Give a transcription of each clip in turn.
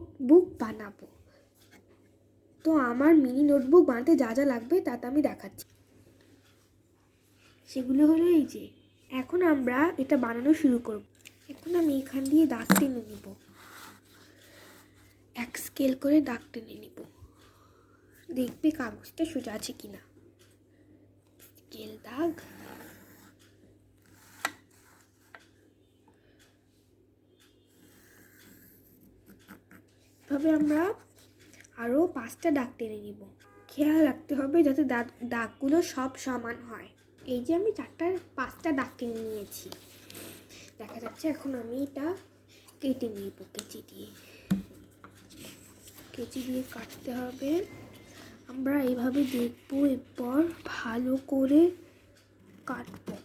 Notebook বানাবো। তো আমার মিনি নোটবুক বানাতে যা যা লাগবে তা আমি দেখাচ্ছি। সেগুলো হলো এই যে, এখন আমরা এটা বানানো শুরু করব। এখন আমি এখান দিয়ে দাগ টেনে নিব, এক স্কেল করে দাগ টেনে নিব। দেখবে কাগজটা সোজা আছে কিনা। স্কেল দাগ, এভাবে আমরা আরও 5টা দাগ টেনে নিব। খেয়াল রাখতে হবে যাতে দাগগুলো সব সমান হয়। এই যে আমি 5টা দাগ টেনে নিয়েছি, দেখা যাচ্ছে। এখন আমি এটা কেটে নিব, কেচি দিয়ে কাটতে হবে। আমরা এইভাবে দেখবো, এরপর ভালো করে কাটবো।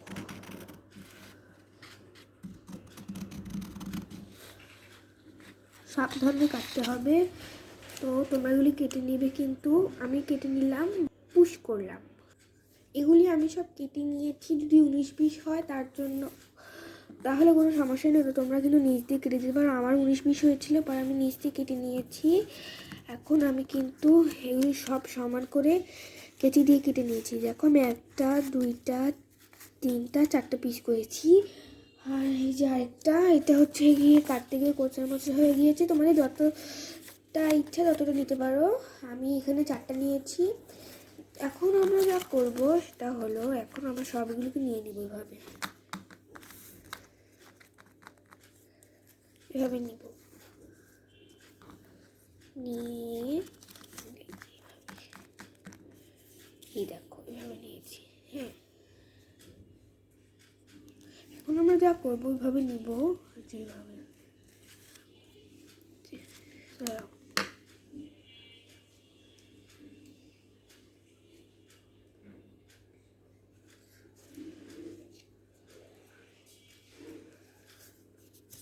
সাবধানে কাটতে হবে। তো তোমরা এগুলি কেটে নেবে, কিন্তু আমি কেটে নিলাম, পুশ করলাম। এগুলি আমি সব কেটে নিয়েছি। যদি 19-20 হয় তার জন্য তাহলে কোনো সমস্যা নেই, তো তোমরা কিন্তু নিচ দিয়ে কেটে দিতে পারো। আমার 19-20 হয়েছিল, পর আমি নিচ দিয়ে কেটে নিয়েছি। এখন আমি কিন্তু এগুলি সব সমান করে কেচি দিয়ে কেটে নিয়েছি। দেখো আমি 1টা 2টা 3টা 4টা পিস করেছি। আর এই যে আরেকটা, এটা হচ্ছে গিয়ে কাটতে গিয়ে কোচার মোচা হয়ে গিয়েছে। তোমাদের যতটা ইচ্ছা ততটা নিতে পারো। আমি এখানে 4টা নিয়েছি। এখন আমরা যা করবো সেটা হলো, এখন আমরা সবগুলোকে নিয়ে নিব। এভাবে নিব, নিয়ে এই দেখো এভাবে নিয়েছি। হ্যাঁ, এখন আমরা যা করবো ওইভাবে নিব, যেভাবে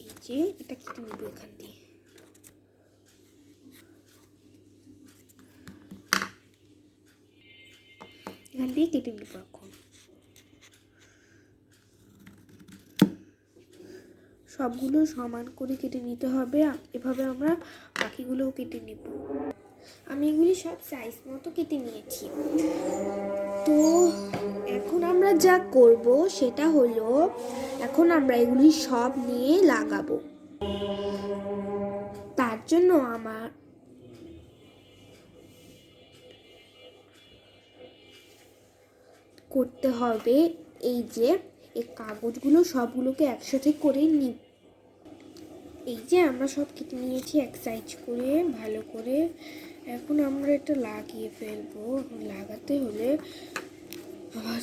এই যে এটা কেটে নিব এখান দিয়ে। এখান দিয়ে কেটে নিব। এখন সবগুলো সমান করে কেটে নিতে হবে। এভাবে আমরা বাকিগুলোও কেটে নিব। আমি এগুলি সব সাইজ মতো কেটে নিয়েছি। তো এখন আমরা যা করব সেটা হলো, এখন আমরা এগুলি সব নিয়ে লাগাবো। তার জন্য আমার করতে হবে এই যে, এই কাগজগুলো সবগুলোকে একসাথে করে নিই। এই যে আমরা সব কেটে নিয়েছি এক সাইজ করে ভালো করে। এখন আমরা এটা লাগিয়ে ফেলবো। লাগাতে হলে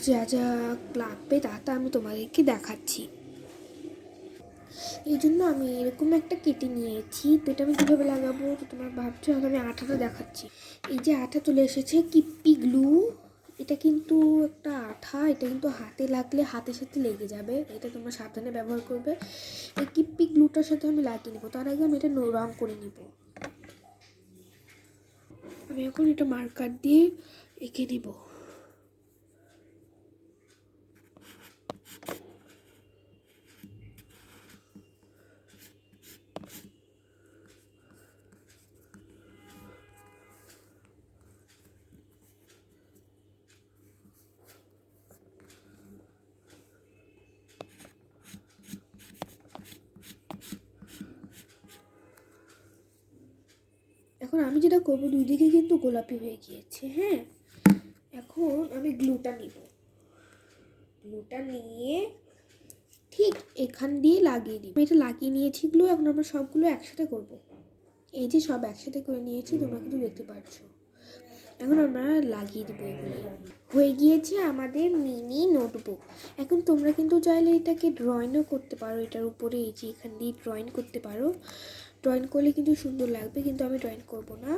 যা যা লাগবে তা আমি তোমাদেরকে দেখাচ্ছি। এই জন্য আমি এরকম একটা কেটে নিয়েছি। তো এটা আমি কীভাবে লাগাবো, তো তোমরা ভাবছো, আমি আঠাটা দেখাচ্ছি। এই যে আঠা চলে এসেছে, কিপ্পি গ্লু। এটা কিন্তু একটা আঠা, এটা কিন্তু হাতে লাগলে হাতের সাথে লেগে যাবে, এটা তোমরা সাবধানে ব্যবহার করবে। এই কিপ্পি গ্লুটার সাথে আমি লাগিয়ে নেবো। তার আগে আমি এটা রং করে নিব। আমি এখন এটা মার্কার দিয়ে এঁকে নিব। এখন আমি যেটা করবো, দুই দিকে কিন্তু গোলাপি হয়ে গিয়েছে। হ্যাঁ, এখন আমি গ্লুটা নিব। গ্লুটা নিয়ে ঠিক এখান দিয়ে লাগিয়ে দিব। এটা লাগিয়ে নিয়েছি গ্লু। এখন আমরা সবগুলো একসাথে করব। এই যে সব একসাথে করে নিয়েছি, তোমরা কিন্তু দেখতে পাচ্ছ। এখন আমরা লাগিয়ে দেবো এগুলো। হয়ে গিয়েছে আমাদের মিনি নোটবুক। এখন তোমরা কিন্তু চাইলে এটাকে ড্রয়িংও করতে পারো। এটার উপরে এই যে এখান দিয়ে ড্রয়িং করতে পারো। ড্রয়িং করলে কিন্তু সুন্দর লাগবে, কিন্তু আমি ড্রয়িং করব না,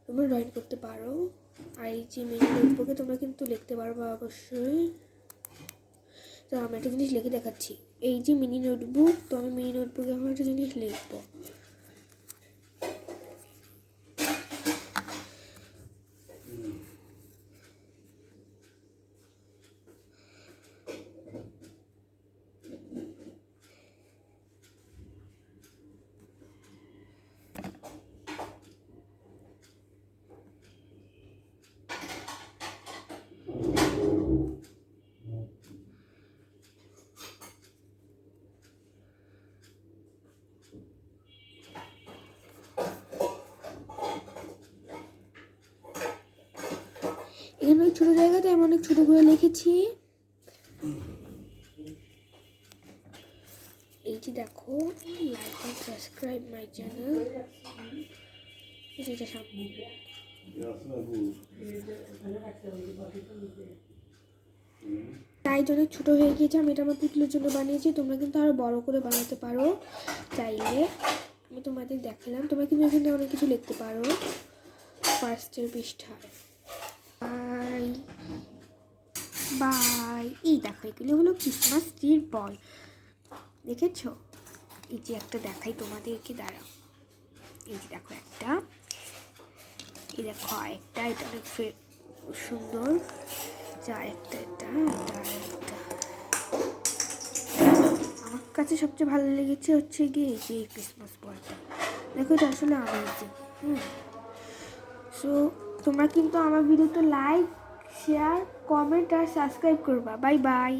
তোমরা ড্রয়িং করতে পারো। আর এই যে মিনি নোটবুকে তোমরা কিন্তু লিখতে পারবো অবশ্যই। তো আমি একটা জিনিস লিখে দেখাচ্ছি। এই যে মিনি নোটবুক, তো আমি মিনি নোটবুকে আমার একটা জিনিস লিখবো। এখানে ওই ছোটো জায়গাতে আমি অনেক ছোটো করে লিখেছি। এই যে দেখো, like and subscribe my channel. এটা সামনে তাই জন্য ছোটো হয়ে গিয়েছে। আমি এটা আমার পুতুলের জন্য বানিয়েছি, তোমরা কিন্তু আরও বড় করে বানাতে পারো চাইলে। আমি তোমাদের দেখালাম, তোমরা কিন্তু এখানে অনেক কিছু লিখতে পারো ফার্স্টের পৃষ্ঠায়। Bye bye. এই দেখো, এগুলো হলো ক্রিসমাস ট্রির বল, দেখেছো? এই যে একটা দেখাই তোমাদেরকে, দাঁড়াও। এই যে দেখো একটা, এই দেখো আরেকটা, এটা অনেক সুন্দর। আরেকটা, এটা আমার কাছে সবচেয়ে ভালো লেগেছে হচ্ছে গিয়ে এই যে ক্রিসমাস বলটা, দেখো এটা আসলে আমেজিং। সো তোমরা কিন্তু আমার ভিডিওতে লাইক, শেয়ার, কমেন্ট আর সাবস্ক্রাইব করবা। Bye bye.